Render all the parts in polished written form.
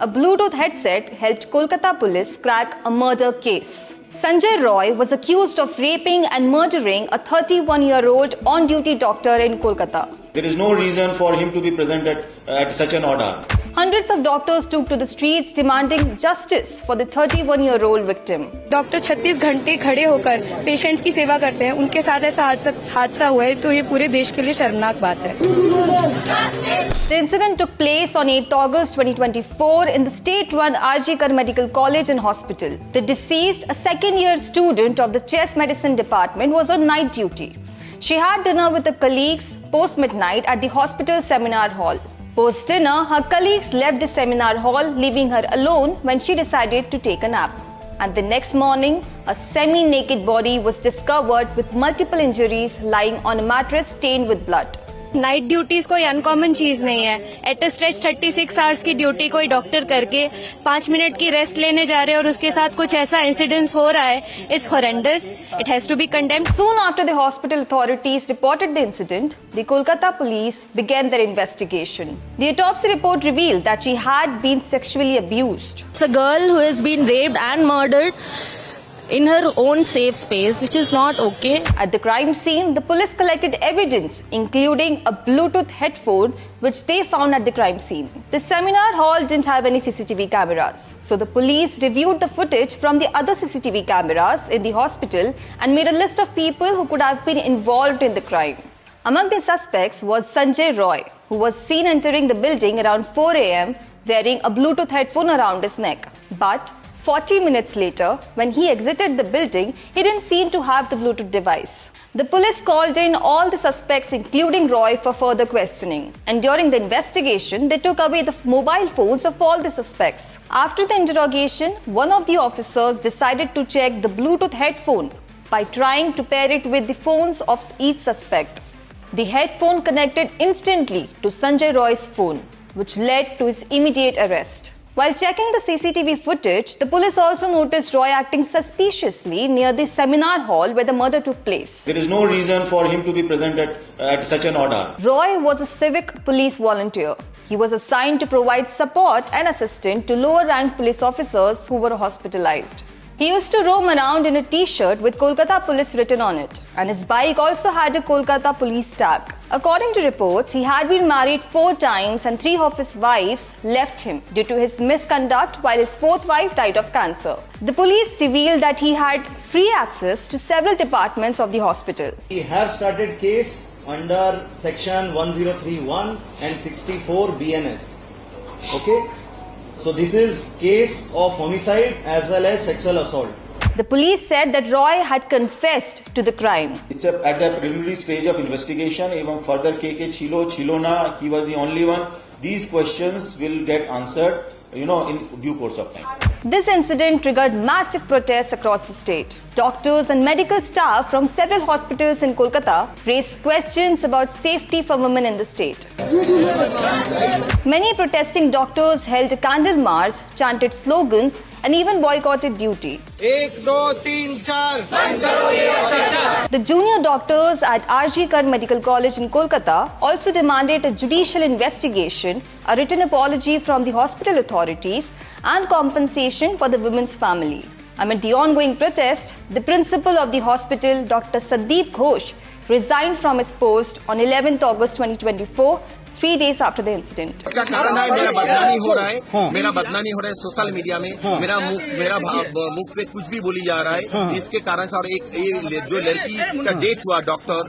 A Bluetooth headset helped Kolkata police crack a murder case. Sanjay Roy was accused of raping and murdering a 31-year-old on-duty doctor in Kolkata. There is no reason for him to be present at such an order. Hundreds of doctors took to the streets demanding justice for the 31-year-old victim. Doctor 36 घंटे खड़े होकर patients की सेवा करते हैं, उनके साथ ऐसा हादसा हुआ है तो ये पूरे देश के लिए शर्मनाक बात है। The incident took place on 8th August 2024 in the state-run RG Kar Medical College and Hospital. The deceased, a second-year student of the chest medicine department, was on night duty. She had dinner with her colleagues post-midnight at the hospital seminar hall. Post-dinner, her colleagues left the seminar hall, leaving her alone when she decided to take a nap. And the next morning, a semi-naked body was discovered with multiple injuries lying on a mattress stained with blood. Night duties कोई uncommon चीज नहीं है। At a stretch 36 hours की duty कोई doctor करके 5 minute की rest लेने जा रहे हैं और उसके साथ कुछ ऐसा इंसिडेंस हो रहा है, it's horrendous, it has to be condemned. Soon after the hospital authorities reported the incident, the Kolkata police began their investigation. The autopsy report revealed that she had been sexually abused. It's a girl who has been raped and murdered in her own safe space, which is not okay. At the crime scene, the police collected evidence, including a Bluetooth headphone, which they found at the crime scene. The seminar hall didn't have any CCTV cameras, so the police reviewed the footage from the other CCTV cameras in the hospital and made a list of people who could have been involved in the crime. Among the suspects was Sanjay Roy, who was seen entering the building around 4 a.m. wearing a Bluetooth headphone around his neck. But 40 minutes later, when he exited the building, he didn't seem to have the Bluetooth device. The police called in all the suspects, including Roy, for further questioning. And during the investigation, they took away the mobile phones of all the suspects. After the interrogation, one of the officers decided to check the Bluetooth headphone by trying to pair it with the phones of each suspect. The headphone connected instantly to Sanjay Roy's phone, which led to his immediate arrest. While checking the CCTV footage, the police also noticed Roy acting suspiciously near the seminar hall where the murder took place. There is no reason for him to be present at such an order. Roy was a civic police volunteer. He was assigned to provide support and assistance to lower-ranked police officers who were hospitalized. He used to roam around in a t-shirt with Kolkata police written on it, and his bike also had a Kolkata police tag. According to reports, he had been married 4 times and 3 of his wives left him due to his misconduct, while his 4th wife died of cancer. The police revealed that he had free access to several departments of the hospital. We have started case under section 1031 and 64 BNS. Okay? So this is case of homicide as well as sexual assault. The police said that Roy had confessed to the crime. It's at the preliminary stage of investigation. Even further ke chilo na, he was the only one. These questions will get answered, in due course of time. This incident triggered massive protests across the state. Doctors and medical staff from several hospitals in Kolkata raised questions about safety for women in the state. Many protesting doctors held a candle march, chanted slogans, and even boycotted duty. 1, 2, 3, 4 The junior doctors at RG Kar Medical College in Kolkata also demanded a judicial investigation, a written apology from the hospital authorities, and compensation for the women's family. Amid the ongoing protest, the principal of the hospital, Dr. Sandeep Ghosh, resigned from his post on 11th August 2024, 3 days after the incident. इसका कारण है मेरा बदनामी हो रहा है social media में मेरा मुख पे कुछ भी बोली जा रहा है इसके कारण से। और एक जो लड़की का डेथ हुआ डॉक्टर,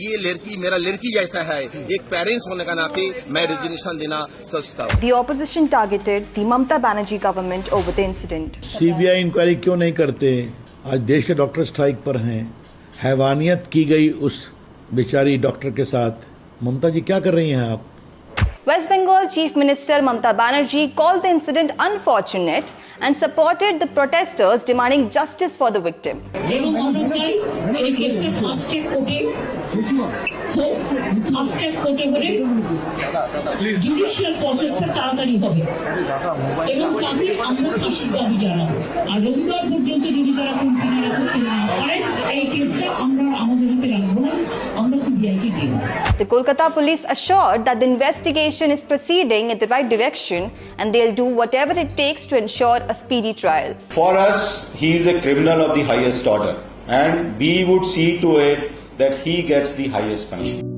ये लड़की मेरा लड़की जैसा है। एक पेरेंट्स होने का नाते मैं रेजिग्नेशन देना सोचता हूँ। The opposition targeted the Mamata Banerjee government over the incident. CBI inquiry क्यों नहीं करते? आज देश के डॉक्टर स्ट्राइक पर हैं। हैवानियत की गई उस बेचारी डॉक्टर के साथ। ममता जी क्या कर रही हैं आप? West Bengal Chief Minister Mamata Banerjee called the incident unfortunate and supported the protesters demanding justice for the victim. হোক ফাস্ট ট্র্যাক কোর্টে হলে জুডিশিয়াল প্রসেসটা তাড়াতাড়ি হবে এবং তাদের আমরা ফাঁসি দাবি জানাবো। আর রবিবার পর্যন্ত যদি তারা কিনারা করতে না পারে এই কেসটা আমরা আমাদের হাতে রাখবো না, আমরা সিবিআইকে দিব। The Kolkata police assured that the investigation is proceeding in the right direction and they'll do whatever it takes to ensure a speedy trial. For us, he is a criminal of the highest order, and we would see to it that he gets the highest punishment.